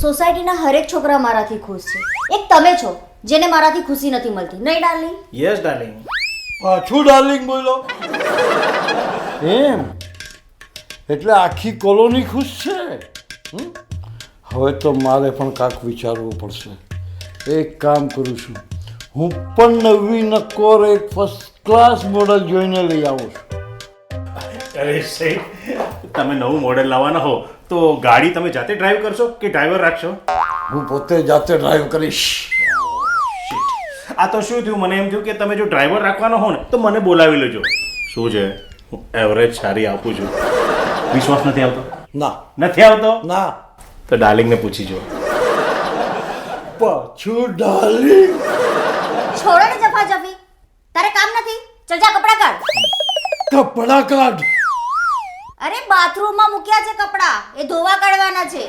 સોસાયટીના હરેક છોકરા મારાથી ખુશ છે. એક તમે છો જેને મારાથી ખુશી નથી મળતી, નહીં ડાર્લિંગ? Yes darling. પાછું ડાર્લિંગ બોલો એમ? એટલે આખી કોલોની ખુશ છે? હમ? હવે તો મારે પણ કાંક વિચારવું પડશે. એક કામ કરું છું, હું પણ નવી નકોર એક ફર્સ્ટ ક્લાસ મોડલ જોઈને લઈ આવું છું. અરે સાહેબ, તમે નવું મોડેલ લાવવાના હો તો ગાડી તમે જાતે ડ્રાઈવ કરશો કે ડ્રાઈવર રાખશો? હું પોતે જાતે ડ્રાઈવ કરીશ. આ તો શું થયું, મને એમ થયું કે તમે જો ડ્રાઈવર રાખવાનો હો ને તો મને બોલાવી લેજો. શું છે, હું એવરેજ સારી આપું છું. વિશ્વાસ નથી આવતો? ના નથી આવતો ના. તો ડાર્લિંગને પૂછી જો. પાછું ડાર્લિંગ? છોડો ને જફાજફી, તારે કામ નથી? ચલ જા કપડાં કાઢ. કપડા કાઢ. અરે બાથરૂમમાં મૂક્યા છે કપડાં, એ ધોવા કાઢવાના છે.